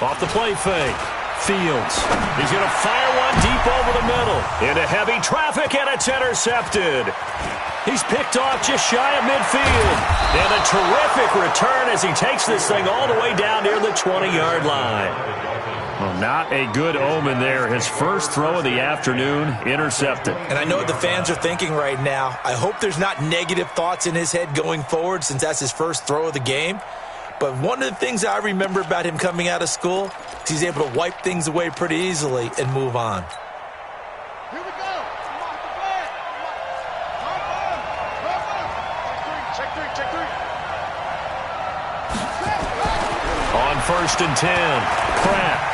Off the play fake. Fields. He's going to fire one deep over the middle. Into heavy traffic, and it's intercepted. He's picked off just shy of midfield. And a terrific return as he takes this thing all the way down near the 20-yard line. Well, not a good omen there. His first throw of the afternoon, intercepted. And I know what the fans are thinking right now. I hope there's not negative thoughts in his head going forward since that's his first throw of the game. But one of the things I remember about him coming out of school is he's able to wipe things away pretty easily and move on. Here we go. Check three. On 1st and 10, Pratt.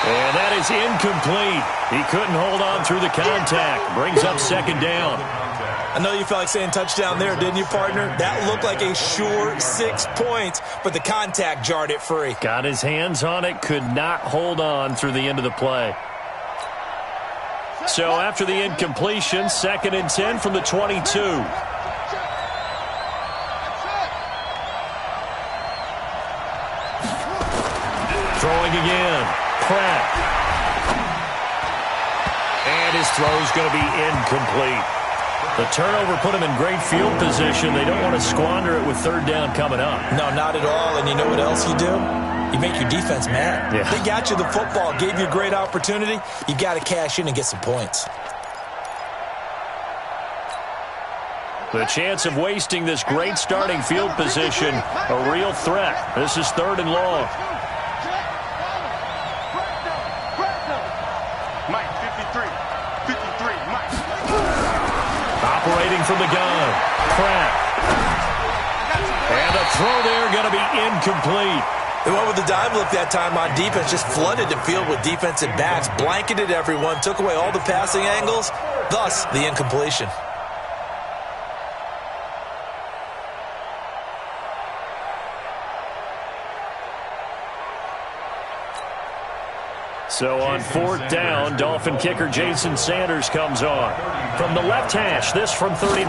And that is incomplete. He couldn't hold on through the contact. Brings up 2nd down. I know you felt like saying touchdown there, didn't you, partner? That looked like a sure 6 points, but the contact jarred it free. Got his hands on it, could not hold on through the end of the play. So after the incompletion, 2nd and 10 from the 22. Throwing again. Pratt. And his throw's going to be incomplete. The turnover put him in great field position. They don't want to squander it with 3rd down coming up. No, not at all. And you know what else you do? You make your defense mad. Yeah. They got you the football, gave you a great opportunity. You got to cash in and get some points. The chance of wasting this great starting field position, a real threat. This is 3rd and long. Mike, 53, Mike. Operating from the gun, Pratt. And a throw there going to be incomplete. They went with the dime look that time on defense, just flooded the field with defensive backs, blanketed everyone, took away all the passing angles, thus the incompletion. So on 4th down, Dolphin kicker Jason Sanders comes on. From the left hash, this from 39.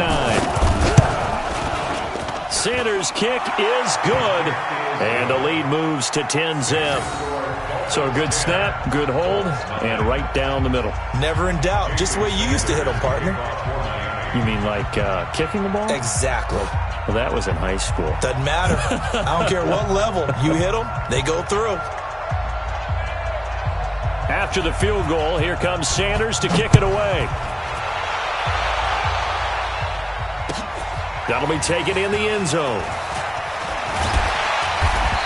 Sanders' kick is good. And the lead moves to 10-zip. So a good snap, good hold, and right down the middle. Never in doubt. Just the way you used to hit them, partner. You mean like kicking the ball? Exactly. Well, that was in high school. Doesn't matter. I don't care what level. You hit them, they go through. After the field goal, here comes Sanders to kick it away. That'll be taken in the end zone.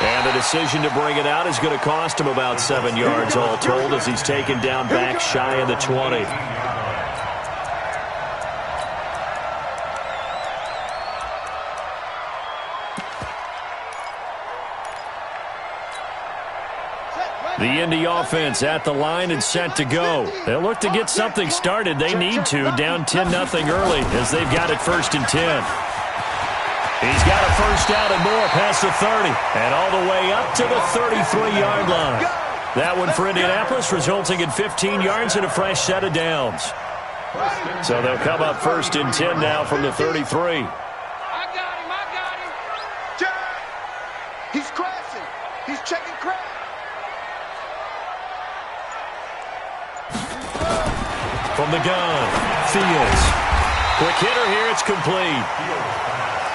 And the decision to bring it out is going to cost him about 7 yards all told as he's taken down back shy of the 20. The Indy offense at the line and set to go. They'll look to get something started. They need to, down 10-0 early as they've got it 1st and 10. He's got a 1st down and more past the 30 and all the way up to the 33-yard line. That one for Indianapolis resulting in 15 yards and a fresh set of downs. So they'll come up 1st and 10 now from the 33. I got him. Jack. He's crashing. He's checking crash. From the gun, Fields. Quick hitter here, it's complete.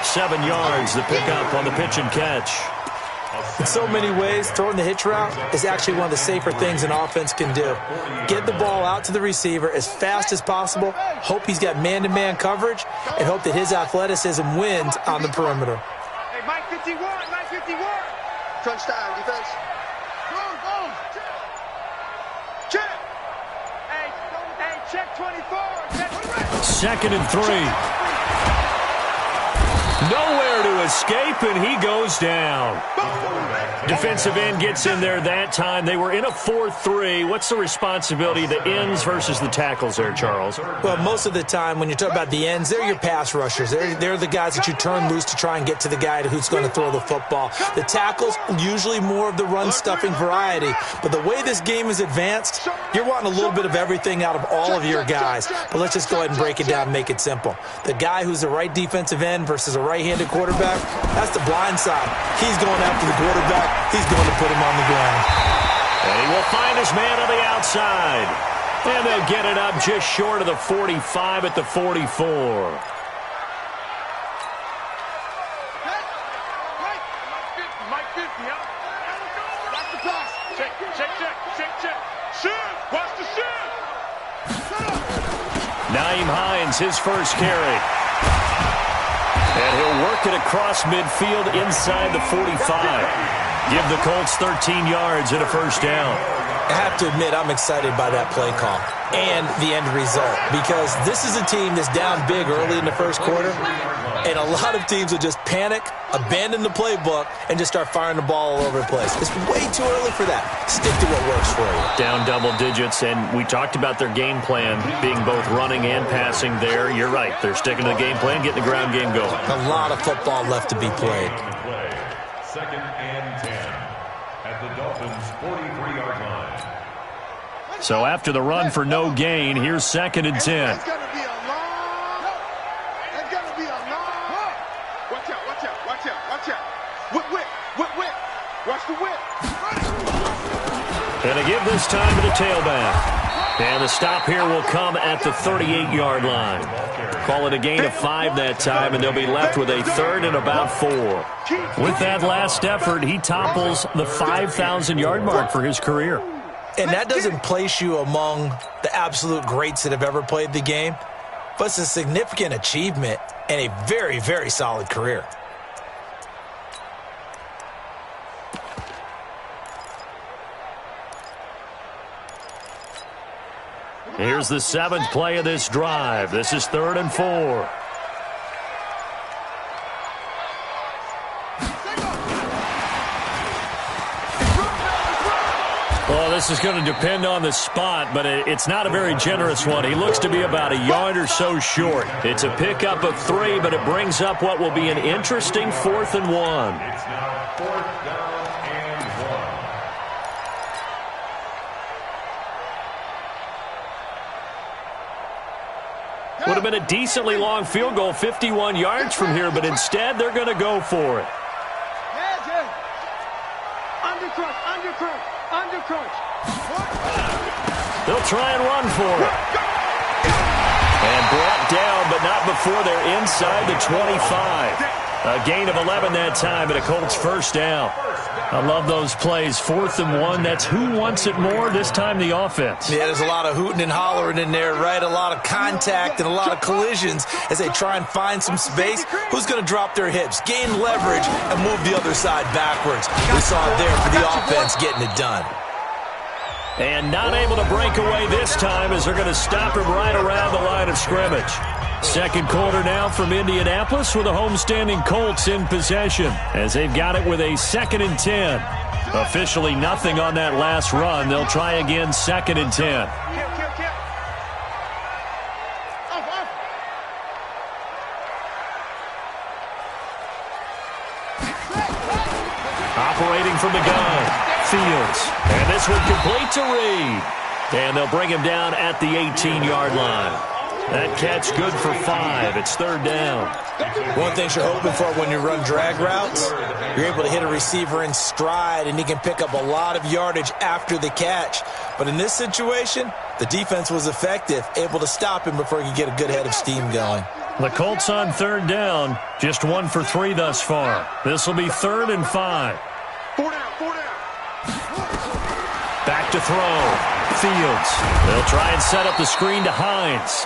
7 yards, the pickup on the pitch and catch. In so many ways, throwing the hitch route is actually one of the safer things an offense can do. Get the ball out to the receiver as fast as possible, hope he's got man-to-man coverage, and hope that his athleticism wins on the perimeter. Hey, Mike 51. Crunch time, defense. Go. Check. Hey, check 24. 2nd and 3. Nowhere to escape, and he goes down. Defensive end gets in there that time. They were in a 4-3. What's the responsibility of the ends versus the tackles there, Charles? Well, most of the time when you talk about the ends, they're your pass rushers. They're the guys that you turn loose to try and get to the guy who's going to throw the football. The tackles, usually more of the run-stuffing variety. But the way this game is advanced, you're wanting a little bit of everything out of all of your guys. But let's just go ahead and break it down and make it simple. The guy who's the right defensive end versus a right right-handed quarterback, that's the blind side. He's going after the quarterback. He's going to put him on the ground. And he will find his man on the outside. And they'll get it up just short of the 45 at the 44. Naeem Hines, his first carry. And he'll work it across midfield inside the 45. Give the Colts 13 yards and a first down. I have to admit, I'm excited by that play call and the end result, because this is a team that's down big early in the first quarter, and a lot of teams will just panic, abandon the playbook, and just start firing the ball all over the place. It's way too early for that. Stick to what works for you. Down double digits, and we talked about their game plan being both running and passing there. You're right. They're sticking to the game plan, getting the ground game going. A lot of football left to be played. Second and 10 at the Dolphins' 43-yard line. So after the run for no gain, here's second and 10. That's going to be a long. That's going to be a long. Watch out, watch out, watch out, watch out. Whip, whip, whip, whip. Watch the whip. And a give this time to the tailback. And the stop here will come at the 38-yard line. Call it a gain of 5 that time, and they'll be left with a third and about 4. With that last effort, he topples the 5,000-yard mark for his career. And that doesn't place you among the absolute greats that have ever played the game, but it's a significant achievement and a very, very solid career. Here's the 7th play of this drive. This is 3rd and 4. Well, this is going to depend on the spot, but it's not a very generous one. He looks to be about a yard or so short. It's a pickup of 3, but it brings up what will be an interesting 4th and 1. It's now 4th down and 1. Would have been a decently long field goal, 51 yards from here, but instead they're going to go for it. Undercrunch, undercrunch, undercrunch. They'll try and run for it. And brought down, but not before they're inside the 25. A gain of 11 that time, and a Colts first down. I love those plays. 4th and 1. That's who wants it more, this time the offense. Yeah, there's a lot of hooting and hollering in there, right? A lot of contact and a lot of collisions as they try and find some space. Who's going to drop their hips, gain leverage, and move the other side backwards? We saw it there for the offense getting it done. And not able to break away this time as they're going to stop him right around the line of scrimmage. Second quarter now from Indianapolis with the homestanding Colts in possession as they've got it with a 2nd and 10. Officially nothing on that last run. They'll try again 2nd and 10. Operating from the gun, Fields. And this one complete to Reed. And they'll bring him down at the 18-yard line. That catch good for 5. It's 3rd down. One thing you're hoping for when you run drag routes, you're able to hit a receiver in stride, and he can pick up a lot of yardage after the catch. But in this situation, the defense was effective, able to stop him before he could get a good head of steam going. The Colts on 3rd down, just 1 for 3 thus far. This will be 3rd and 5. 4 down, 4 down. Back to throw. Fields. They'll try and set up the screen to Hines.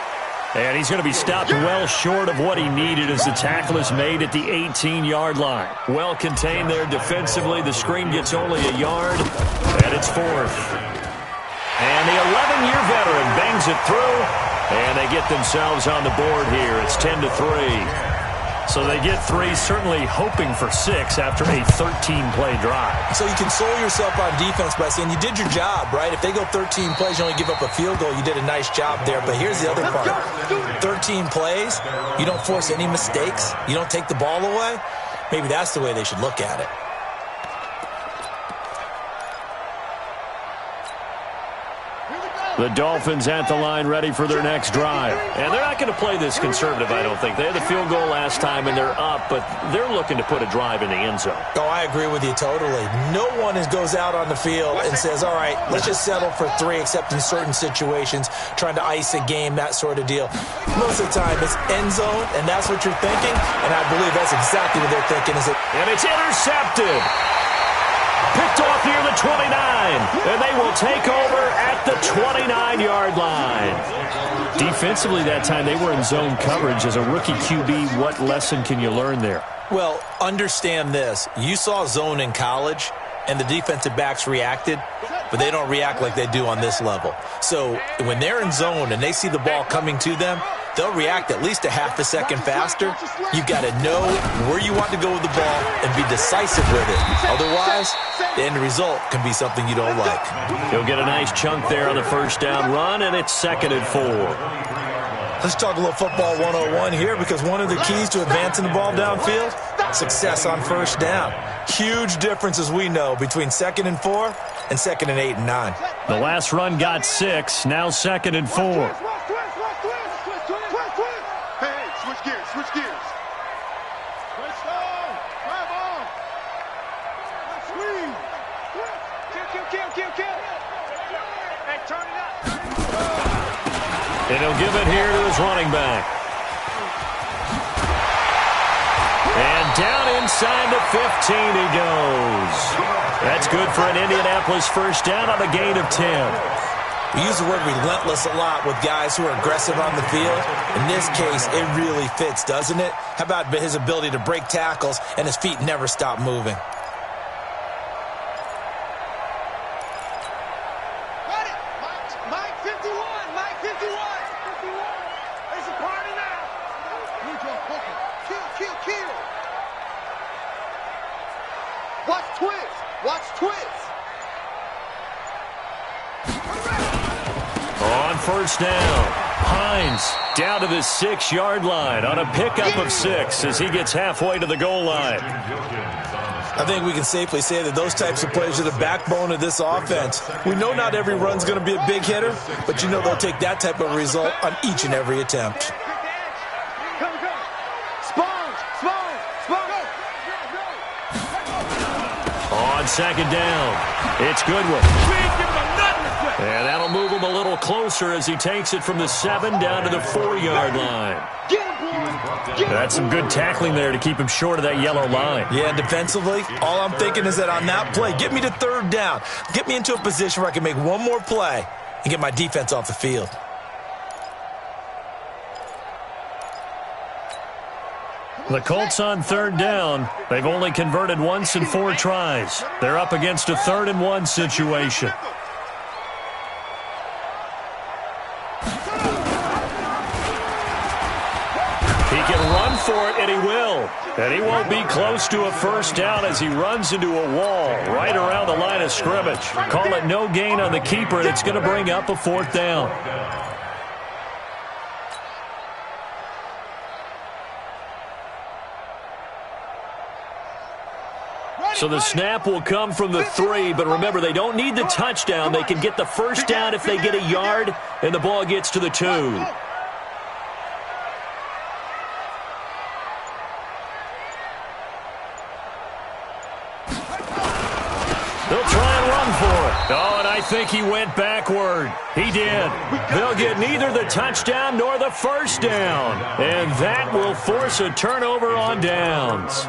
And he's going to be stopped well short of what he needed as the tackle is made at the 18-yard line. Well contained there defensively. The screen gets only a yard, and it's 4th. And the 11-year veteran bangs it through, and they get themselves on the board here. It's 10-3. So they get 3, certainly hoping for 6 after a 13-play drive. So you console yourself on defense by saying you did your job, right? If they go 13 plays, you only give up a field goal, you did a nice job there. But here's the other part. 13 plays, you don't force any mistakes, you don't take the ball away. Maybe that's the way they should look at it. Here we go. The Dolphins at the line ready for their next drive. And they're not going to play this conservative, I don't think. They had the field goal last time, and they're up, but they're looking to put a drive in the end zone. Oh, I agree with you totally. No one goes out on the field and says, all right, let's just settle for 3, except in certain situations, trying to ice a game, that sort of deal. Most of the time, it's end zone, and that's what you're thinking, and I believe that's exactly what they're thinking. And it's intercepted. Picked off near the 29, and they will take over at the 29-yard line. Defensively that time, they were in zone coverage. As a rookie QB, what lesson can you learn there? Well, understand this. You saw zone in college, and the defensive backs reacted, but they don't react like they do on this level. So when they're in zone and they see the ball coming to them, they'll react at least a half a second faster. You've got to know where you want to go with the ball and be decisive with it. Otherwise, the end result can be something you don't like. He'll get a nice chunk there on the first down run, and it's 2nd and 4. Let's talk a little football 101 here, because one of the keys to advancing the ball downfield, success on first down. Huge difference, as we know, between 2nd and 4 and 2nd and 8 and 9. The last run got 6, now 2nd and 4. Hey, switch gears, switch gears. Let's go. Drive on. Squeeze. Kill. Hey, turn it up. And he'll give it here to his running back. And down inside the 15 he goes. That's good for an Indianapolis first down on a gain of 10. We use the word relentless a lot with guys who are aggressive on the field. In this case, it really fits, doesn't it? How about his ability to break tackles and his feet never stop moving? Mike 51. It's a party now. Kill. Watch twist. On first down, Hines down to the 6-yard line on a pickup of 6 as he gets halfway to the goal line. I think we can safely say that those types of plays are the backbone of this offense. We know not every run's going to be a big hitter, but you know they'll take that type of result on each and every attempt. On second down, it's Goodwin. And that'll move him a little closer as he takes it from the 7 down to the 4-yard line. That's some good tackling there to keep him short of that yellow line. Yeah, defensively, all I'm thinking is that on that play, get me to 3rd down. Get me into a position where I can make one more play and get my defense off the field. The Colts on 3rd down. They've only converted once in 4 tries. They're up against a 3rd and 1 situation. He can run for it, and he will. And he won't be close to a first down as he runs into a wall right around the line of scrimmage. Call it no gain on the keeper, and it's going to bring up a 4th down. So the snap will come from the 3, but remember, they don't need the touchdown. They can get the first down if they get a yard, and the ball gets to the 2. They'll try and run for it. Oh, and I think he went backward. He did. They'll get neither the touchdown nor the first down, and that will force a turnover on downs.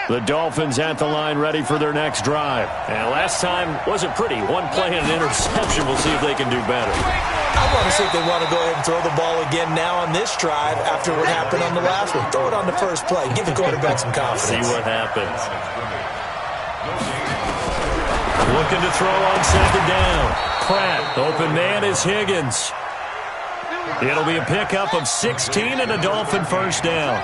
The Dolphins at the line ready for their next drive. And last time wasn't pretty. One play and an interception. We'll see if they can do better. I want to see if they want to go ahead and throw the ball again now on this drive after what happened on the last one. Throw it on the first play. Give the quarterback some confidence. See what happens. Looking to throw on second down. Pratt. Open man is Higgins. It'll be a pickup of 16 and a Dolphin first down.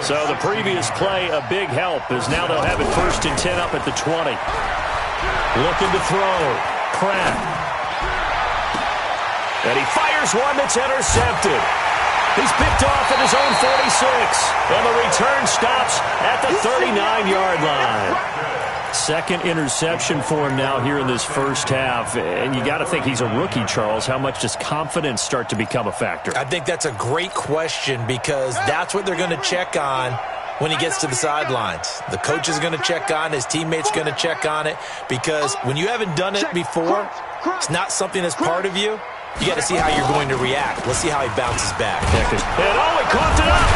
So the previous play, a big help, as now they'll have it 1st and 10 up at the 20. Looking to throw. Pratt. And he fires one that's intercepted. He's picked off at his own 46. And the return stops at the 39-yard line. Second interception for him now here in this first half. And you got to think he's a rookie, Charles. How much does confidence start to become a factor? I think that's a great question because that's what they're going to check on when he gets to the sidelines. The coach is going to check on it. His teammates going to check on it because when you haven't done it before, it's not something that's part of you. You got to see how you're going to react. Let's see how he bounces back. And he coughed it up.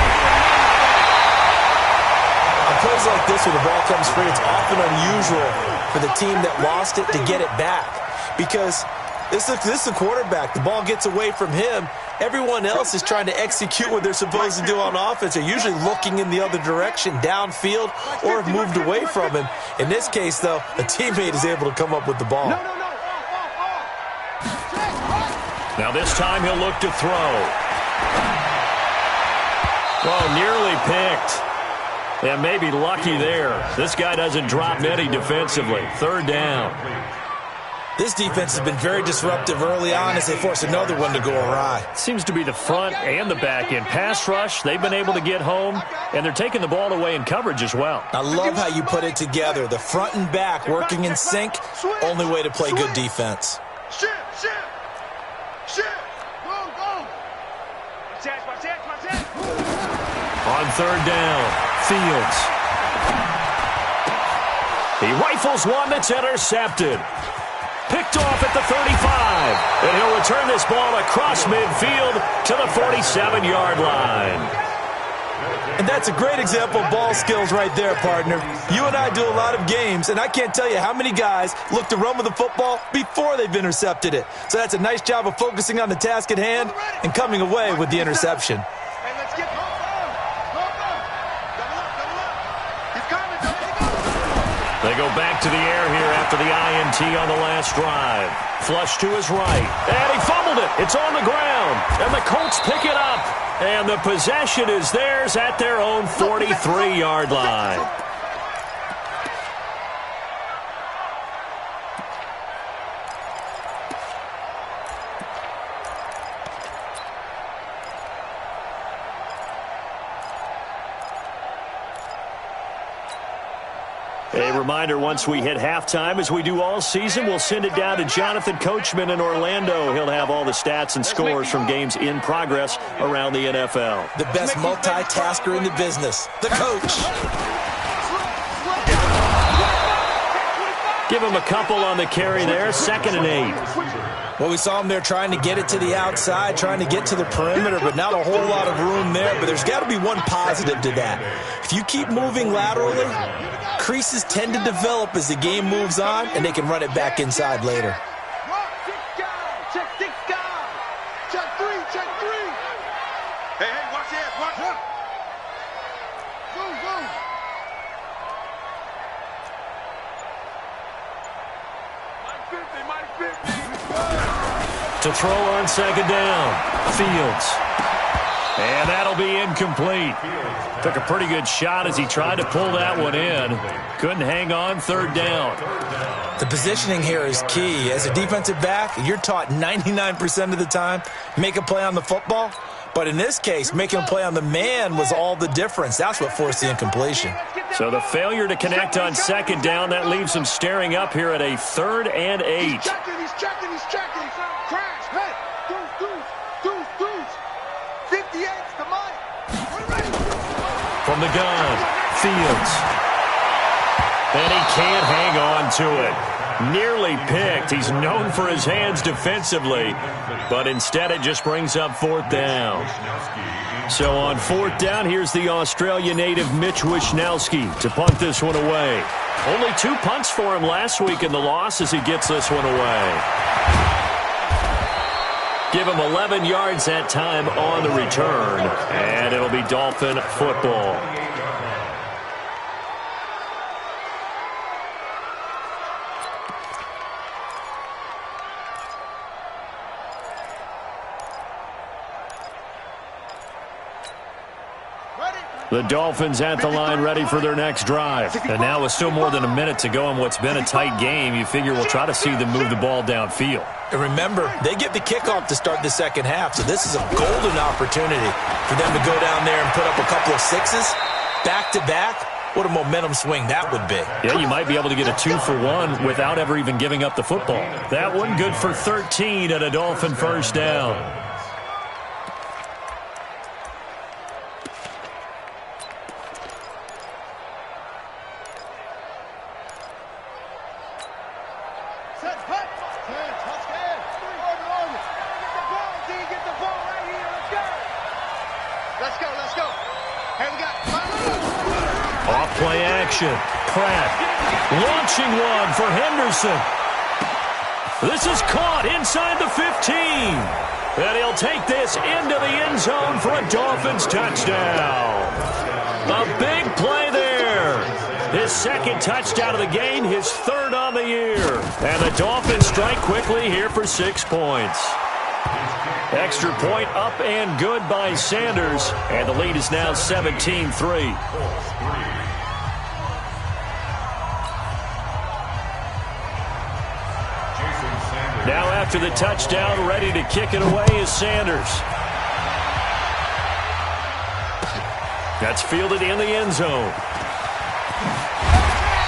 On plays like this where the ball comes free, it's often unusual for the team that lost it to get it back because this is a quarterback. The ball gets away from him. Everyone else is trying to execute what they're supposed to do on offense. They're usually looking in the other direction, downfield, or have moved away from him. In this case, though, a teammate is able to come up with the ball. Now this time he'll look to throw. Oh, nearly picked. And maybe lucky there. This guy doesn't drop many defensively. Third down. This defense has been very disruptive early on as they force another one to go awry. Seems to be the front and the back end. Pass rush, they've been able to get home, and they're taking the ball away in coverage as well. I love how you put it together. The front and back working in sync, only way to play good defense. On third down, Fields. He rifles one that's intercepted. Picked off at the 35. And he'll return this ball across midfield to the 47-yard line. And that's a great example of ball skills right there, partner. You and I do a lot of games, and I can't tell you how many guys look to run with the football before they've intercepted it. So that's a nice job of focusing on the task at hand and coming away with the interception. They go back to the air here after the INT on the last drive. Flush to his right. And he fumbled it. It's on the ground. And the Colts pick it up. And the possession is theirs at their own 43-yard line. A reminder, once we hit halftime, as we do all season, we'll send it down to Jonathan Coachman in Orlando. He'll have all the stats and scores from games in progress around the NFL. The best multitasker in the business, the coach. Give him a couple on the carry there, 2nd and 8. Well, we saw him there trying to get it to the outside, trying to get to the perimeter, but not a whole lot of room there. But there's got to be one positive to that. If you keep moving laterally, creases tend to develop as the game moves on, and they can run it back inside later. Check three. Hey, watch it. Go. Mike 50. To throw on 2nd down, Fields. And that'll be incomplete. Took a pretty good shot as he tried to pull that one in. Couldn't hang on, 3rd down. The positioning here is key. As a defensive back, you're taught 99% of the time, make a play on the football. But in this case, making a play on the man was all the difference. That's what forced the incompletion. So the failure to connect on 2nd down, that leaves him staring up here at a 3rd and 8. He's checking. Crash. Hey, deuce. 58's the money. We're ready. From the gun, Fields. And he can't hang on to it. Nearly picked. He's known for his hands defensively, but instead it just brings up 4th down. So on 4th down, here's the Australia native Mitch Wishnowsky to punt this one away. Only 2 punts for him last week in the loss as he gets this one away. Give him 11 yards that time on the return, and it'll be Dolphin football. Ready? The Dolphins at the line ready for their next drive. And now with still more than a minute to go in what's been a tight game, you figure we'll try to see them move the ball downfield. And remember, they get the kickoff to start the second half, so this is a golden opportunity for them to go down there and put up a couple of sixes back-to-back. What a momentum swing that would be. Yeah, you might be able to get a 2-for-1 without ever even giving up the football. That one good for 13 and a Dolphin first down. Off-play action. Pratt launching one for Henderson. This is caught inside the 15. And he'll take this into the end zone for a Dolphins touchdown. A big play there. His second touchdown of the game, his third on the year. And the Dolphins strike quickly here for 6 points. Extra point up and good by Sanders. And the lead is now 17-3. Now after the touchdown, ready to kick it away is Sanders. That's fielded in the end zone.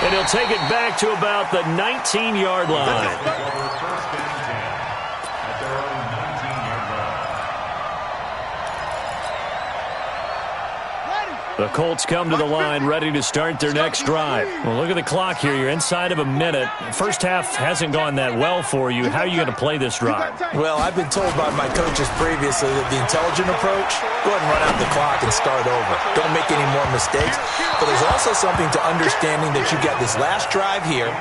And he'll take it back to about the 19-yard line. The Colts come to the line ready to start their next drive. Well, look at the clock here. You're inside of a minute. First half hasn't gone that well for you. How are you going to play this drive? Well, I've been told by my coaches previously that the intelligent approach, go ahead and run out the clock and start over. Don't make any more mistakes. But there's also something to understanding that you got this last drive here.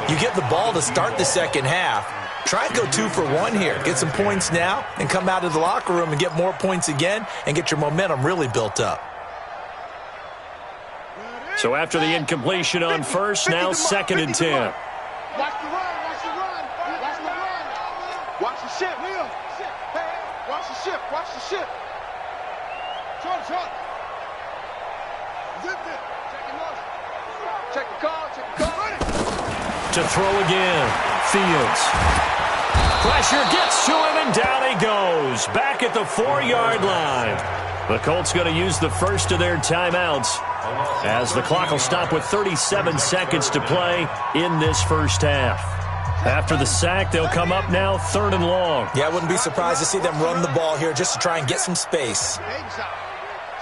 You get the ball to start the second half. Try and go 2-for-1 here. Get some points now and come out of the locker room and get more points again and get your momentum really built up. So after the incompletion on first, now 2nd and 10. Watch the run, watch the run, watch the run. Watch the ship, Will. Watch the ship, watch the ship. Short. Zip it. Check the call, check the call. To throw again, Fields. Pressure gets to him, and down he goes. Back at the 4-yard line. The Colts going to use the first of their timeouts as the clock will stop with 37 seconds to play in this first half. After the sack, they'll come up now 3rd and long. Yeah, I wouldn't be surprised to see them run the ball here just to try and get some space.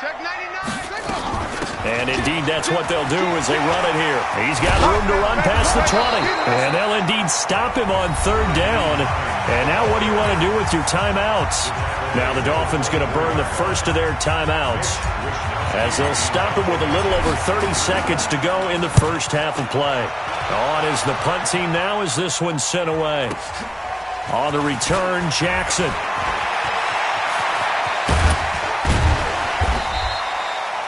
Check 99. And indeed, that's what they'll do as they run it here. He's got room to run past the 20. And they'll indeed stop him on 3rd down. And now what do you want to do with your timeouts? Now the Dolphins going to burn the first of their timeouts as they'll stop him with a little over 30 seconds to go in the first half of play. On is the punt team now as this one's sent away. On the return, Jackson.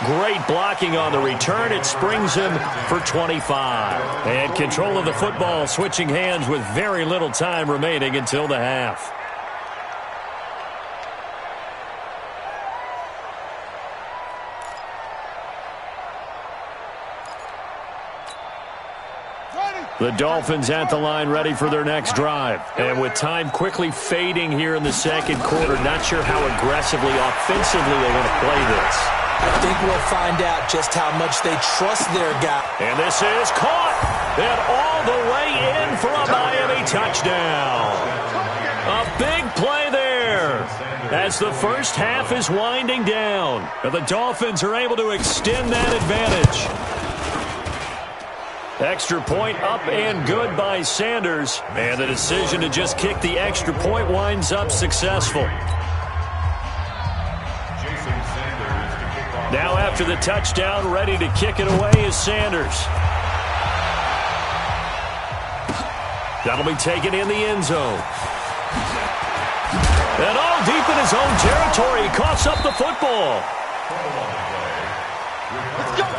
Great blocking on the return. It springs him for 25. And control of the football switching hands with very little time remaining until the half. The Dolphins at the line ready for their next drive. And with time quickly fading here in the second quarter, not sure how aggressively, offensively they want to play this. I think we'll find out just how much they trust their guy. And this is caught. And all the way in for a Miami touchdown. A big play there as the first half is winding down. And the Dolphins are able to extend that advantage. Extra point up and good by Sanders. And the decision to just kick the extra point winds up successful. Now after the touchdown, ready to kick it away is Sanders. That'll be taken in the end zone. And all deep in his own territory, he coughs up the football. Let's go.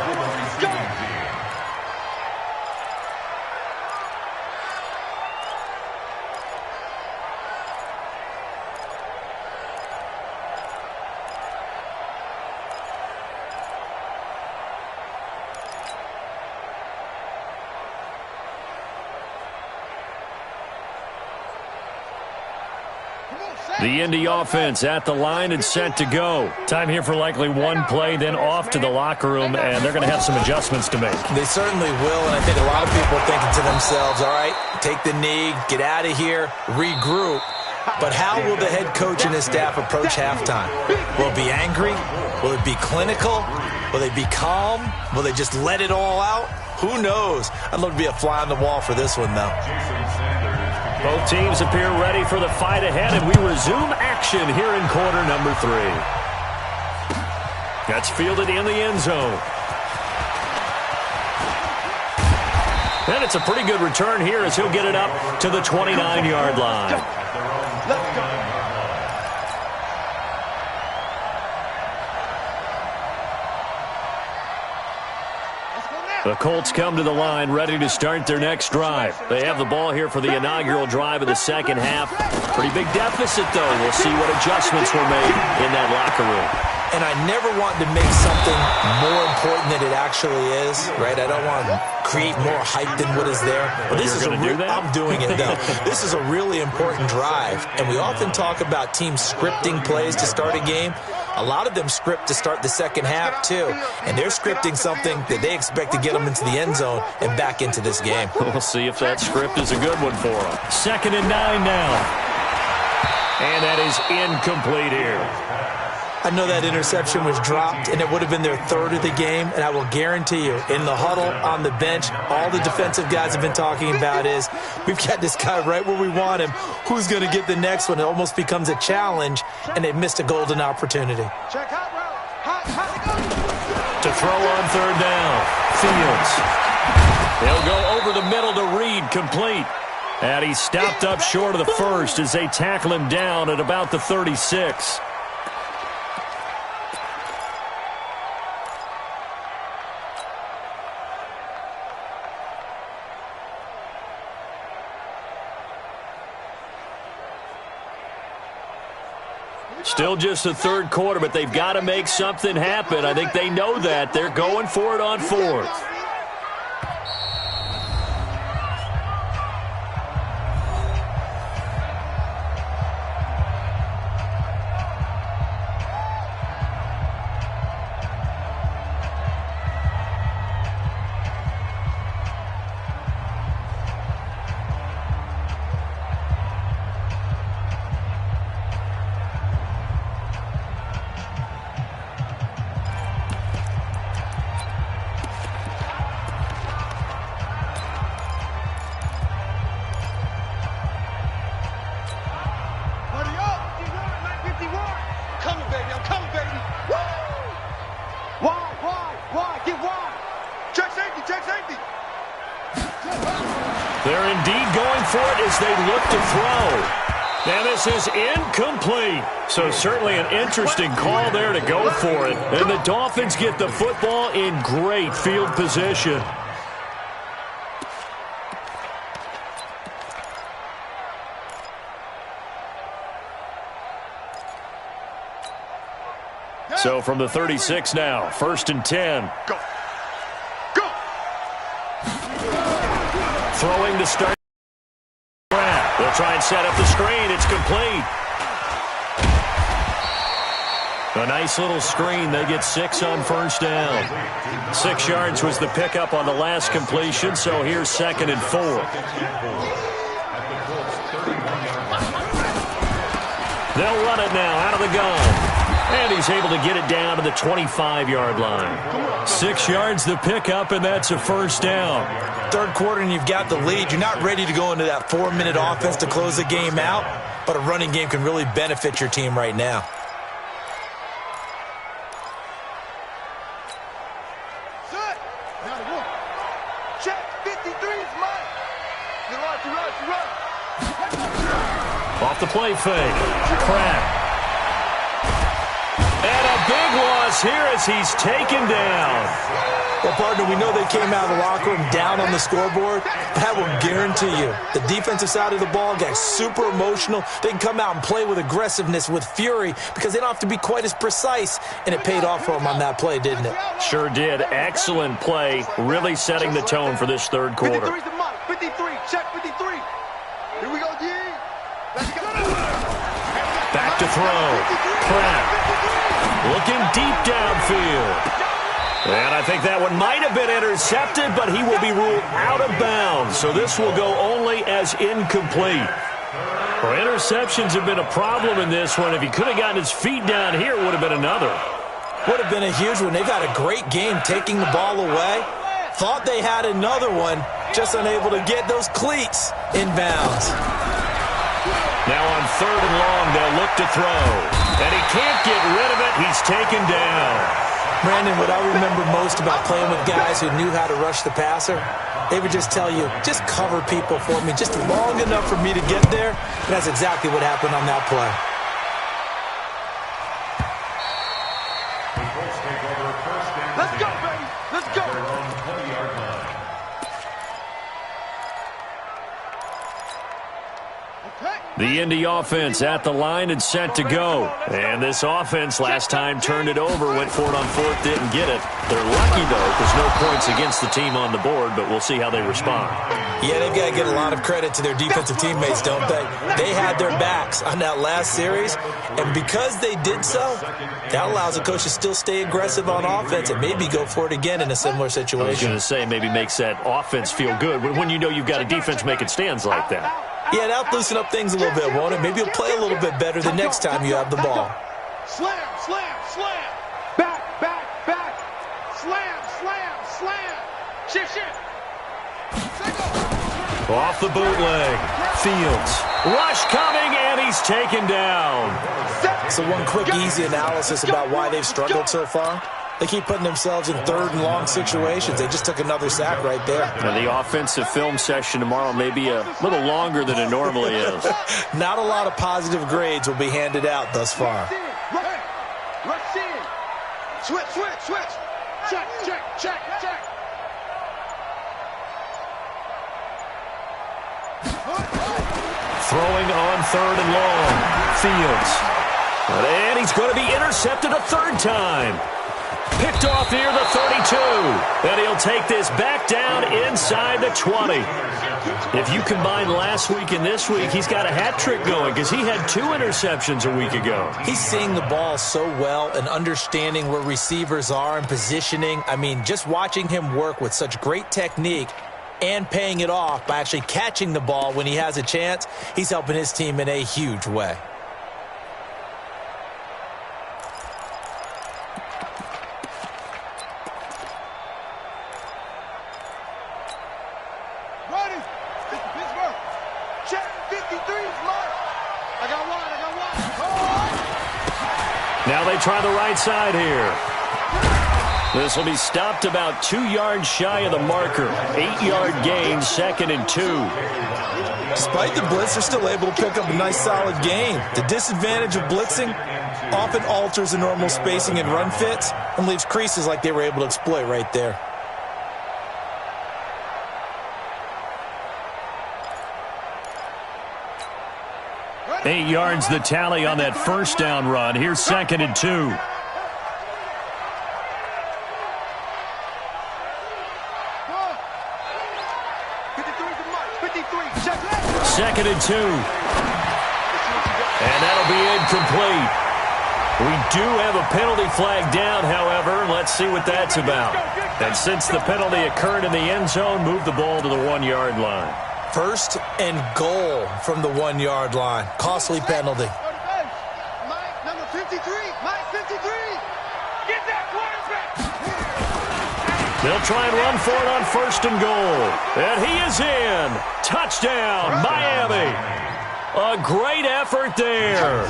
The Indy offense at the line and set to go. Time here for likely one play, then off to the locker room, and they're going to have some adjustments to make. They certainly will, and I think a lot of people are thinking to themselves, all right, take the knee, get out of here, regroup. But how will the head coach and his staff approach halftime? Will it be angry? Will it be clinical? Will they be calm? Will they just let it all out? Who knows? I'd love to be a fly on the wall for this one, though. Both teams appear ready for the fight ahead, and we resume action here in quarter number 3. That's fielded in the end zone. And it's a pretty good return here as he'll get it up to the 29-yard line. Let's go. The Colts come to the line ready to start their next drive. They have the ball here for the inaugural drive of the second half. Pretty big deficit, though. We'll see what adjustments were made in that locker room. And I never want to make something more important than it actually is, right? I don't want to create more hype than what is there. But this is I'm doing it, though. This is a really important drive. And we often talk about teams scripting plays to start a game. A lot of them script to start the second half, too. And they're scripting something that they expect to get them into the end zone and back into this game. We'll see if that script is a good one for them. 2nd and 9 now. And that is incomplete here. I know that interception was dropped, and it would have been their 3rd of the game, and I will guarantee you, in the huddle, on the bench, all the defensive guys have been talking about is, we've got this guy right where we want him. Who's going to get the next one? It almost becomes a challenge, and they've missed a golden opportunity. To throw on 3rd down, Fields. He'll go over the middle to Reed, complete. And he's stopped up short of the first as they tackle him down at about the 36. Still just the 3rd quarter, but they've got to make something happen. I think they know that. They're going for it on 4th. They're indeed going for it as they look to throw. And this is incomplete. So certainly an interesting call there to go for it. And the Dolphins get the football in great field position. So from the 36 now, 1st and 10. Go. Go. Throwing to start. They'll try and set up the screen. It's complete. A nice little screen. They get 6 on 1st down. 6 yards was the pickup on the last completion, so here's 2nd and 4. They'll run it now out of the gun. And he's able to get it down to the 25-yard line. 6 yards the pickup, and that's a 1st down. 3rd quarter, and you've got the lead. You're not ready to go into that 4-minute offense to close the game out, but a running game can really benefit your team right now. Check, 53 is mine. You run. Off the play fake. Pratt. And a big loss here as he's taken down. Well, partner, we know they came out of the locker room down on the scoreboard. That will guarantee you the defensive side of the ball got super emotional. They can come out and play with aggressiveness, with fury, because they don't have to be quite as precise. And it paid off for them on that play, didn't it? Sure did. Excellent play, really setting the tone for this 3rd quarter. 53's the mark. 53. Check 53. Here we go, D. Let's go. throw. Pratt looking deep downfield. And I think that one might have been intercepted, but he will be ruled out of bounds. So this will go only as incomplete. Well, interceptions have been a problem in this one. If he could have gotten his feet down here, it would have been another. Would have been a huge one. They've had a great game taking the ball away. Thought they had another one, just unable to get those cleats in bounds. Now on 3rd and long, they'll look to throw. And he can't get rid of it. He's taken down. Brandon, what I remember most about playing with guys who knew how to rush the passer, they would just tell you, just cover people for me, just long enough for me to get there. And that's exactly what happened on that play. Let's go, baby. Let's go. The Indy offense at the line and set to go. And this offense last time turned it over, went for it on 4th, didn't get it. They're lucky, though, because no points against the team on the board, but we'll see how they respond. Yeah, they've got to get a lot of credit to their defensive teammates, don't they? They had their backs on that last series, and because they did so, that allows the coach to still stay aggressive on offense and maybe go for it again in a similar situation. I was going to say, maybe makes that offense feel good when you know you've got a defense making stands like that. Yeah, that'll loosen up things a little bit, won't it? Maybe you'll play a little bit better the next time you have the ball. Slam, slam, slam. Back, back, back. Slam, slam, slam. Shift, shift. Off the bootleg. Fields. Rush coming, and he's taken down. So one quick, easy analysis about why they've struggled so far. They keep putting themselves in 3rd and long situations. They just took another sack right there. And the offensive film session tomorrow may be a little longer than it normally is. Not a lot of positive grades will be handed out thus far. Rush in. Switch, switch, switch. Check, check, check, check. Throwing on 3rd and long. Fields. And he's going to be intercepted a 3rd time. Picked off near the 32. And he'll take this back down inside the 20. If you combine last week and this week, he's got a hat trick going because he had 2 interceptions a week ago. He's seeing the ball so well and understanding where receivers are and positioning. I mean, just watching him work with such great technique and paying it off by actually catching the ball when he has a chance, he's helping his team in a huge way. Now they try the right side here. This will be stopped about 2 yards shy of the marker. 8-yard gain, 2nd and 2. Despite the blitz, they're still able to pick up a nice solid gain. The disadvantage of blitzing often alters the normal spacing and run fits and leaves creases like they were able to exploit right there. Eight yards the tally on that first down run. Here's 2nd and 2. 2nd and 2. And that'll be incomplete. We do have a penalty flag down, however. Let's see what that's about. And since the penalty occurred in the end zone, move the ball to the 1-yard line. 1st and goal from the 1-yard line. Costly penalty. Mike, number 53. Mike, 53. Get that quarterback. They'll try and run for it on 1st and goal. And he is in. Touchdown, Miami. A great effort there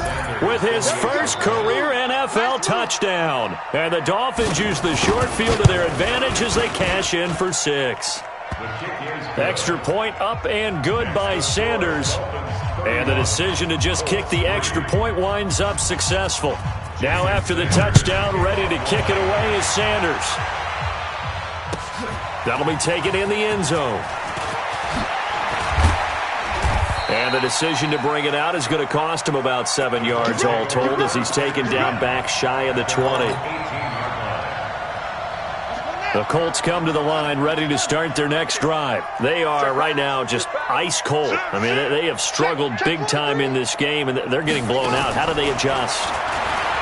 with his first career NFL touchdown. And the Dolphins use the short field to their advantage as they cash in for 6. Extra point up and good by Sanders. And the decision to just kick the extra point winds up successful. Now after the touchdown, ready to kick it away is Sanders. That'll be taken in the end zone. And the decision to bring it out is going to cost him about 7 yards all told as he's taken down back shy of the 20. The Colts come to the line ready to start their next drive. They are right now just ice cold. I mean, they have struggled big time in this game, and they're getting blown out. How do they adjust?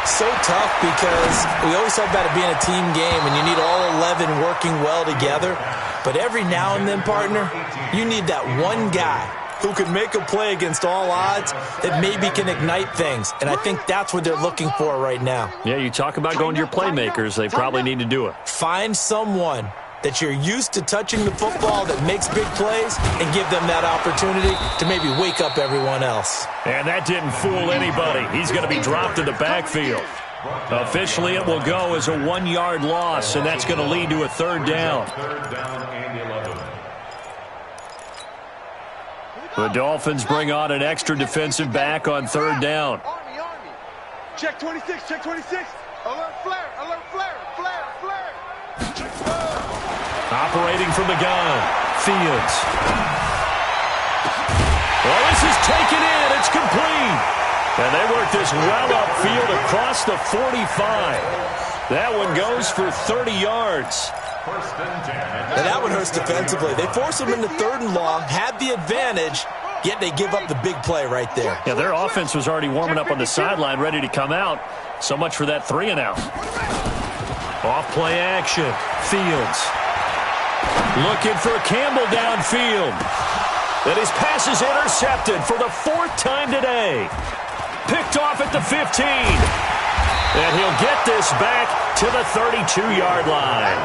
So tough because we always talk about it being a team game, and you need all 11 working well together. But every now and then, partner, you need that one guy who can make a play against all odds that maybe can ignite things. And I think that's what they're looking for right now. Yeah, you talk about going to your playmakers. They probably need to do it. Find someone that you're used to touching the football that makes big plays and give them that opportunity to maybe wake up everyone else. And that didn't fool anybody. He's going to be dropped in the backfield. Officially, it will go as a 1-yard loss, and that's going to lead to a third down. Third down and 11. The Dolphins bring on an extra defensive back on third down. Army. Check 26, check 26. Alert flare, flare. Operating from the gun, Fields. Well, this is taken in. It's complete. And they work this well upfield across the 45. That one goes for 30 yards. First and 10. And that one hurts defensively. They force them into 3rd and long, had the advantage, yet they give up the big play right there. Yeah, their offense was already warming up on the sideline, ready to come out. So much for that 3-and-out. Off play action, Fields. Looking for Campbell downfield. And his pass is intercepted for the 4th time today. Picked off at the 15. And he'll get this back to the 32-yard line.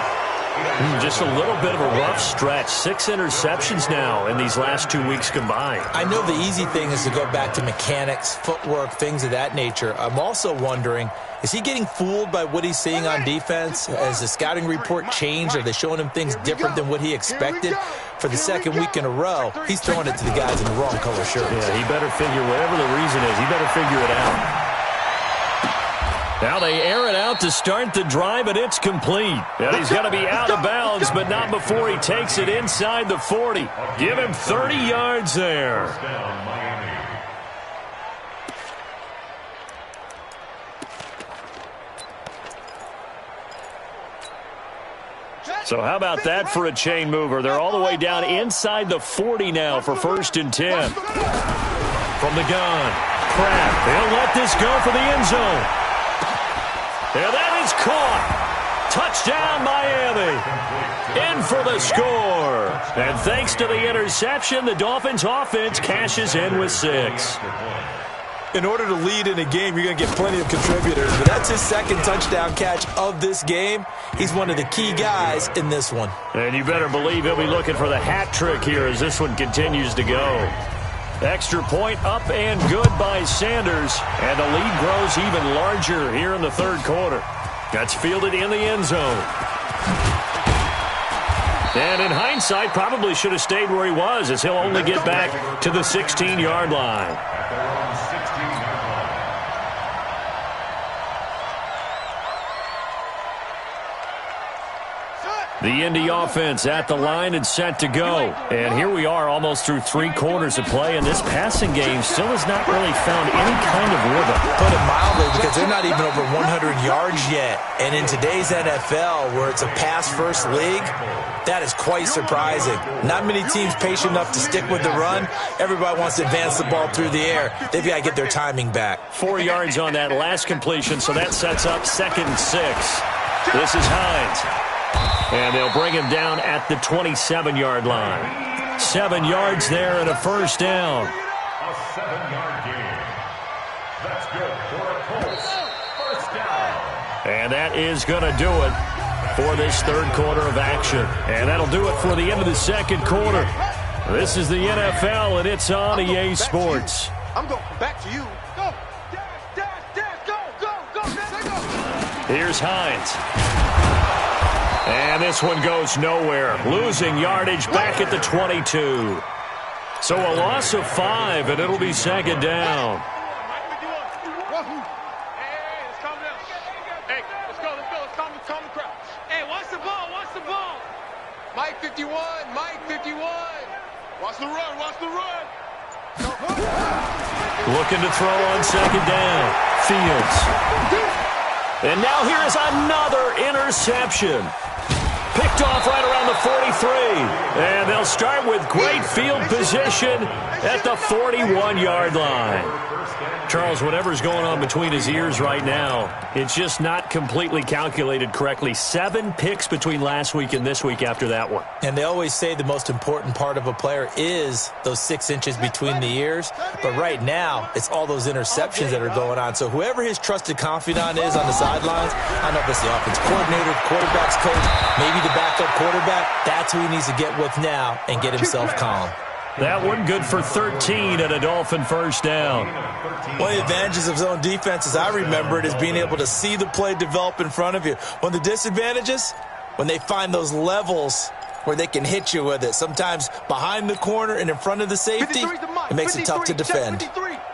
Just a little bit of a rough stretch. 6 interceptions now in these last 2 weeks combined. I know the easy thing is to go back to mechanics, footwork, things of that nature. I'm also wondering, is he getting fooled by what he's seeing on defense? Has the scouting report changed? Are they showing him things different than what he expected? For the 2nd week in a row, he's throwing it to the guys in the wrong color shirts. Yeah, he better figure, whatever the reason is, he better figure it out. Now they air it out to start the drive, and it's complete. And he's going to be out of bounds, but not before he takes it inside the 40. Give him 30 yards there. First down, Miami. So how about that for a chain mover? They're all the way down inside the 40 now for 1st and 10. From the gun, Pratt. They'll let this go for the end zone. And that is caught. Touchdown, Miami. In for the score. And thanks to the interception, the Dolphins offense cashes in with 6. In order to lead in a game, you're going to get plenty of contributors. But that's his 2nd touchdown catch of this game. He's one of the key guys in this one. And you better believe he'll be looking for the hat trick here as this one continues to go. Extra point up and good by Sanders. And the lead grows even larger here in the 3rd quarter. That's fielded in the end zone. And in hindsight, probably should have stayed where he was, as he'll only get back to the 16-yard line. At their own 16-yard line. The Indy offense at the line and set to go. And here we are almost through 3 quarters of play, and this passing game still has not really found any kind of rhythm. Put it mildly, because they're not even over 100 yards yet. And in today's NFL, where it's a pass-first league, that is quite surprising. Not many teams patient enough to stick with the run. Everybody wants to advance the ball through the air. They've got to get their timing back. 4 yards on that last completion, so that sets up 2nd and 6. This is Hines. And they'll bring him down at the 27-yard line. 7 yards there and a 1st down. A 7-yard gain. That's good for a Colts. 1st down. And that is going to do it for this 3rd quarter of action. And that'll do it for the end of the 2nd quarter. This is the NFL, and it's on EA Sports. I'm going back to you. Go. Dash, go. Here's Hines. And this one goes nowhere. Losing yardage back at the 22. So a loss of 5, and it'll be 2nd down. Hey, let's calm down. Hey, let's go. Let's calm the crowd. Hey, watch the ball. Mike 51. Watch the run. Looking to throw on 2nd down. Fields. And now here is another interception. Picked Picked off right around the 43. And they'll start with great field position at the 41-yard line. Charles, whatever's going on between his ears right now, it's just not completely calculated correctly. 7 picks between last week and this week after that one. And they always say the most important part of a player is those 6 inches between the ears. But right now, it's all those interceptions that are going on. So whoever his trusted confidant is on the sidelines, I don't know if it's the offense coordinator, the quarterback's coach, maybe the backup quarterback, that's who he needs to get with now and get himself calm. That one good for 13 and a Dolphin first down. One of the advantages of zone defense, as I remember it, is being able to see the play develop in front of you. One of the disadvantages, when they find those levels where they can hit you with it. Sometimes behind the corner and in front of the safety, it makes it tough to defend.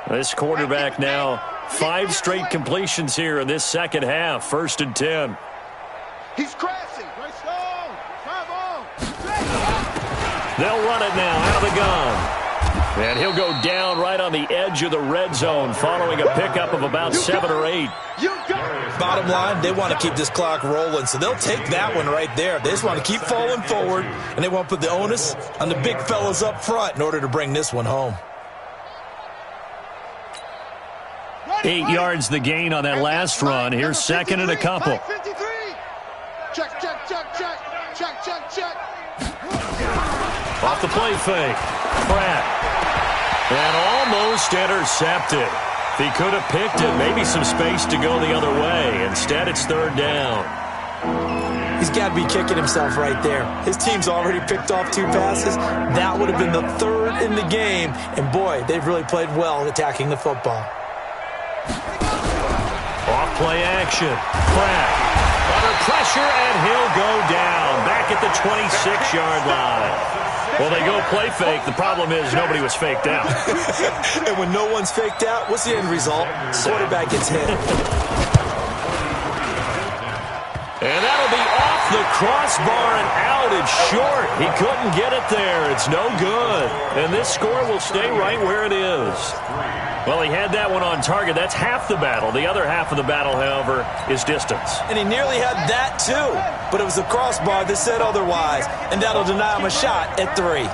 This quarterback now, 5 straight completions here in this second half. First and 10. He's crashing. They'll run it now out of the gun. And he'll go down right on the edge of the red zone following a pickup of about 7 or 8. Bottom line, they want to keep this clock rolling, so they'll take that one right there. They just want to keep falling forward, and they want to put the onus on the big fellas up front in order to bring this one home. 8 yards the gain on that last run. Here's second and a couple. Check, check, check, check, check, check, check. Off the play fake. Pratt. And almost intercepted. If he could have picked it, maybe some space to go the other way. Instead, it's third down. He's got to be kicking himself right there. His team's already picked off 2 passes. That would have been the 3rd in the game. And, boy, they've really played well attacking the football. Off play action. Pratt. Under pressure, and he'll go down. Back at the 26-yard line. Well, they go play fake. The problem is nobody was faked out. And when no one's faked out, what's the end result? Quarterback gets hit. And that'll be off the crossbar and out. It's short. He couldn't get it there. It's no good. And this score will stay right where it is. Well, he had that one on target. That's half the battle. The other half of the battle, however, is distance. And he nearly had that, too. But it was the crossbar that said otherwise. And that'll deny him a shot at 3.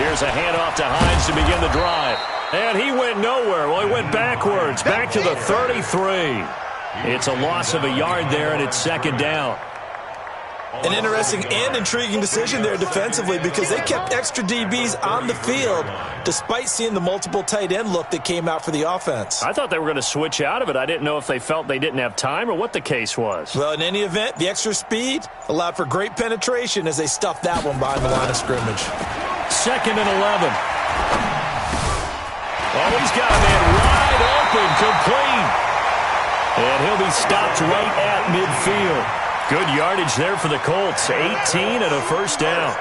Here's a handoff to Hines to begin the drive. And he went nowhere. Well, he went backwards, back to the 33. It's a loss of a yard there, and it's second down. An interesting and intriguing decision there defensively because they kept extra DBs on the field despite seeing the multiple tight end look that came out for the offense. I thought they were going to switch out of it. I didn't know if they felt they didn't have time or what the case was. Well, in any event, the extra speed allowed for great penetration as they stuffed that one behind the line of scrimmage. Second and 11. Oh, he's got a man wide open, complete. And he'll be stopped right at midfield. Good yardage there for the Colts. 18 and a first down.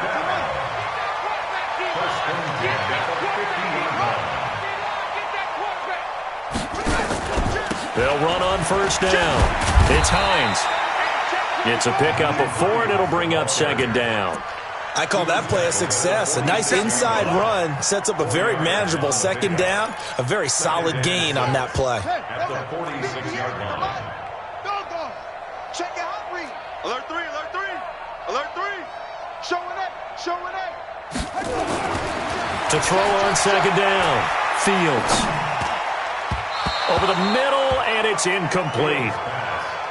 They'll run on first down. It's Hines. It's a pickup of 4, and it'll bring up second down. I call that play a success. A nice inside run sets up a very manageable second down. A very solid gain on that play. At the 46-yard line. Check it out, read. Alert 3, alert 3. Alert 3. Showing it, showing it. To throw on second down. Fields. Over the middle, and it's incomplete.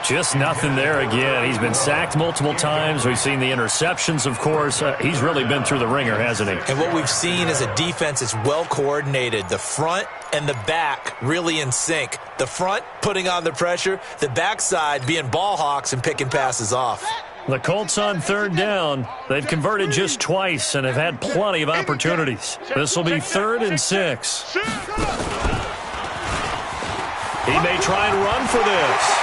Just nothing there again. He's been sacked multiple times. We've seen the interceptions, of course. He's really been through the ringer, hasn't he? And what we've seen is a defense that's well coordinated. The front and the back really in sync. The front putting on the pressure. The backside being ball hawks and picking passes off. The Colts on third down. They've converted just twice and have had plenty of opportunities. This will be 3rd and 6. He may try and run for this.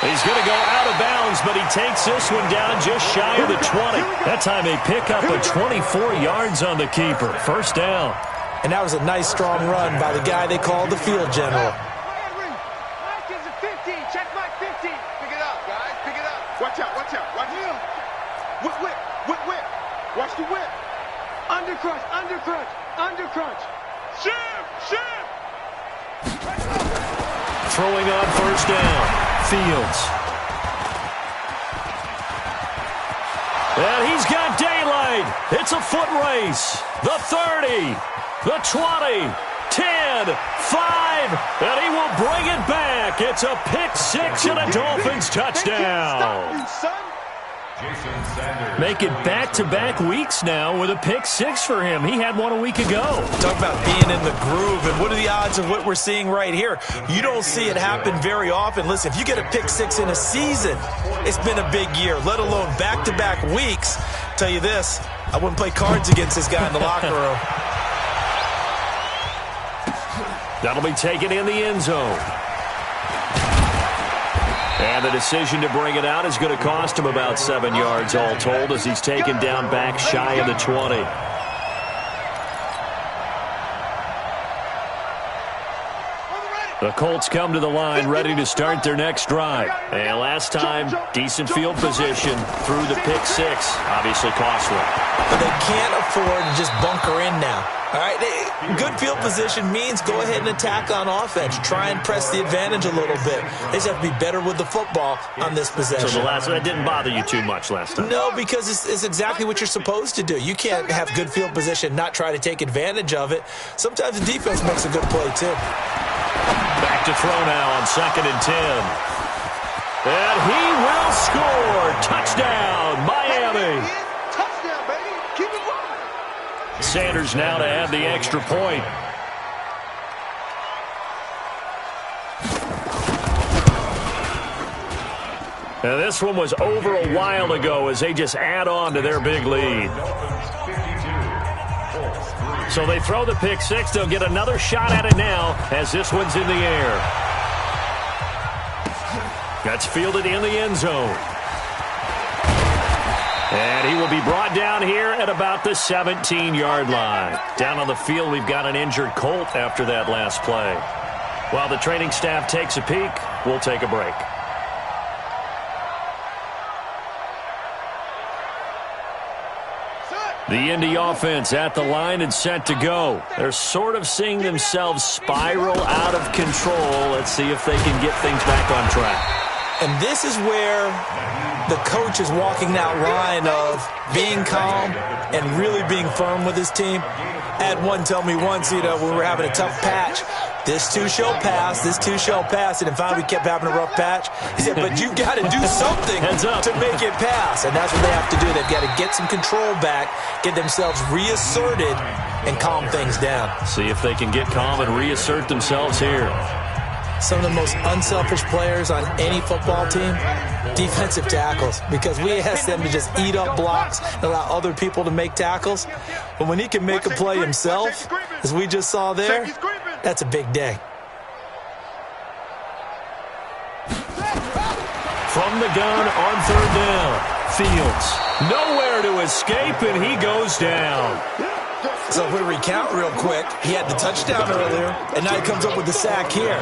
He's going to go out of bounds, but he takes this one down just shy of the 20. That time a pickup of 24 yards on the keeper. First down. And that was a nice, strong run by the guy they call the field general. Mike is a 15. Check Mike 15. Pick it up, guys. Pick it up. Watch out, watch out, watch out. Whip, whip, whip, whip. Watch the whip. Under crunch, under crunch, under crunch. Shift, shift. Throwing on first down. Fields. And he's got daylight. It's a foot race. The 30, the 20, 10, 5, and he will bring it back. It's a pick six and a Dolphins touchdown. Make it back-to-back weeks now with a pick six for him. He had one a week ago. Talk about being in the groove, and what are the odds of what we're seeing right here? You don't see it happen very often. Listen, if you get a pick six in a season, it's been a big year, let alone back-to-back weeks. Tell you this, I wouldn't play cards against this guy in the locker room. That'll be taken in the end zone. And the decision to bring it out is going to cost him about 7 yards all told as he's taken down back shy of the 20. The Colts come to the line ready to start their next drive. And last time, decent field position through the pick six. Obviously costly. But they can't afford to just bunker in now. All right, good field position means go ahead and attack on offense. Try and press the advantage a little bit. They just have to be better with the football on this possession. So that didn't bother you too much last time? No, because it's exactly what you're supposed to do. You can't have good field position, not try to take advantage of it. Sometimes the defense makes a good play, too. Back to throw now on 2nd and 10. And he will score. Touchdown, Miami. Touchdown, baby. Keep it rolling. Sanders now to add the extra point. Now this one was over a while ago as they just add on to their big lead. So they throw the pick six. They'll get another shot at it now as this one's in the air. That's fielded in the end zone. And he will be brought down here at about the 17-yard line. Down on the field, we've got an injured Colt after that last play. While the training staff takes a peek, we'll take a break. The Indy offense at the line and set to go. They're sort of seeing themselves spiral out of control. Let's see if they can get things back on track. And this is where the coach is walking that line of being calm and really being firm with his team. I had one tell me once, when we were having a tough patch, this too shall pass, this too shall pass. And finally we kept having a rough patch. He said, but you got to do something to make it pass. And that's what they have to do. They've got to get some control back, get themselves reasserted, and calm things down. See if they can get calm and reassert themselves here. Some of the most unselfish players on any football team, defensive tackles, because we ask them to just eat up blocks and allow other people to make tackles. But when he can make a play himself, as we just saw there, that's a big day. From the gun on 3rd down, Fields nowhere to escape, and he goes down. So if we recount real quick, he had the touchdown earlier, and now he comes up with the sack here.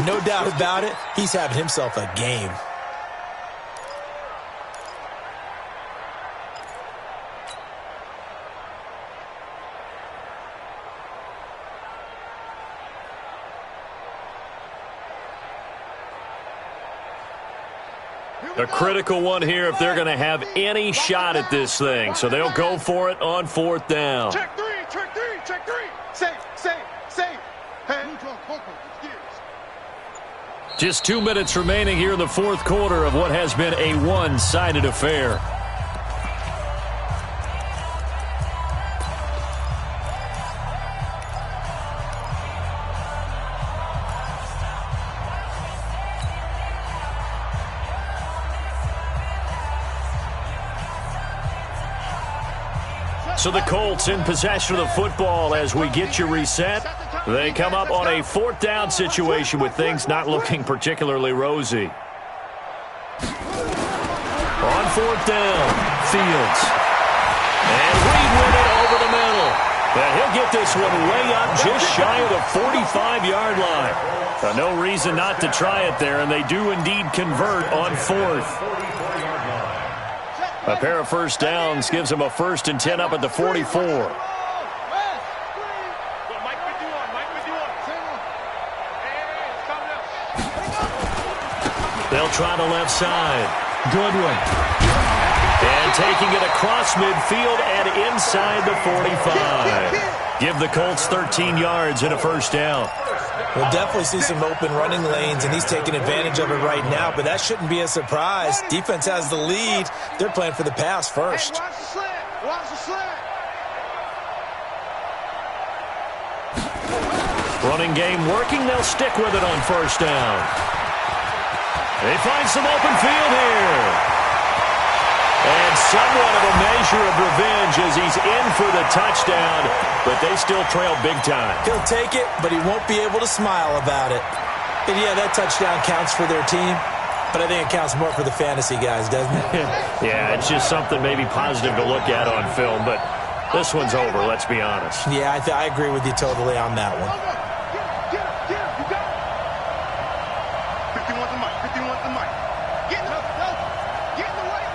No doubt about it, he's having himself a game. A critical one here if they're going to have any shot at this thing. So they'll go for it on 4th down. Check three, check three, check three. Safe, safe, safe. Just 2 minutes remaining here in the 4th quarter of what has been a one-sided affair. So the Colts in possession of the football as we get you reset. They come up on a 4th down situation with things not looking particularly rosy. On 4th down, Fields. And Reed with it over the middle. And he'll get this one way up just shy of the 45-yard line. No reason not to try it there, and they do indeed convert on 4th. A pair of first downs gives them a 1st and 10 up at the 44. They'll try the left side. Good one. And taking it across midfield and inside the 45. Give the Colts 13 yards and a first down. We'll definitely see some open running lanes, and he's taking advantage of it right now, but that shouldn't be a surprise. Defense has the lead. They're playing for the pass first. Hey, watch the slant. Watch the slant. Running game working. They'll stick with it on first down. They find some open field here. And somewhat of a measure of revenge as he's in for the touchdown, but they still trail big time. He'll take it, but he won't be able to smile about it. And yeah, that touchdown counts for their team, but I think it counts more for the fantasy guys, doesn't it? Yeah, it's just something maybe positive to look at on film, but this one's over, let's be honest. Yeah, I agree with you totally on that one. Get him. You got it. 51's the mic. 51's the mic. Get in the way.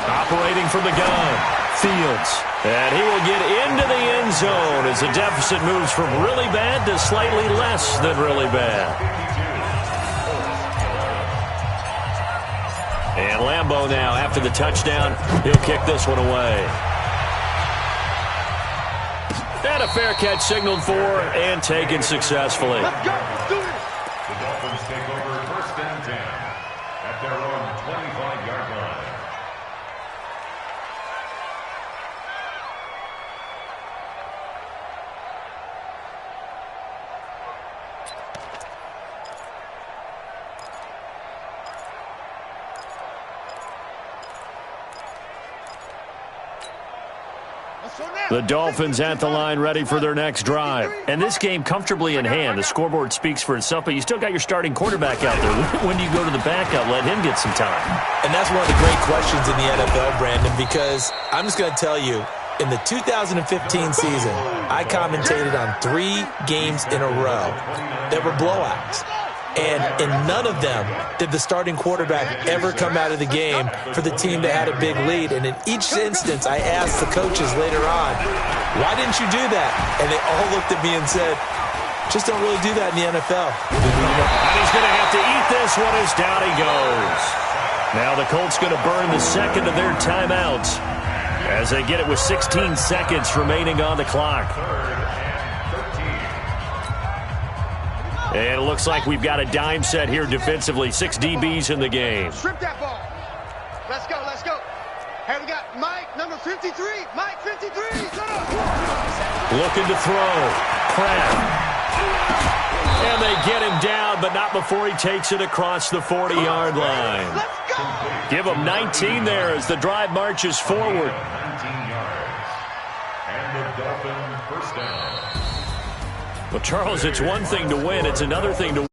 Operating from the gun, Fields. And he will get into the end zone as the deficit moves from really bad to slightly less than really bad. And Lambeau now, after the touchdown, he'll kick this one away. And a fair catch signaled for and taken successfully. Let's go. Do it. The Dolphins take over first and 10 at their own 25-yard line. The Dolphins at the line ready for their next drive. And this game comfortably in hand. The scoreboard speaks for itself, but you still got your starting quarterback out there. When do you go to the backup? Let him get some time. And that's one of the great questions in the NFL, Brandon, because I'm just going to tell you, in the 2015 season, I commentated on 3 games in a row that were blowouts. And in none of them did the starting quarterback ever come out of the game for the team that had a big lead. And in each instance, I asked the coaches later on, why didn't you do that? And they all looked at me and said, just don't really do that in the NFL. And he's going to have to eat this one as down he goes. Now the Colts going to burn the second of their timeouts as they get it with 16 seconds remaining on the clock. And it looks like we've got a dime set here defensively. 6 DBs in the game. Strip that ball. Let's go. Hey, we got Mike, number 53. Mike, 53. Looking to throw. Pratt. And they get him down, but not before he takes it across the 40-yard line. Let's go. Give him 19 there as the drive marches forward. 19 yards. And the Dolphin first down. Well, Charles, it's one thing to win. It's another thing to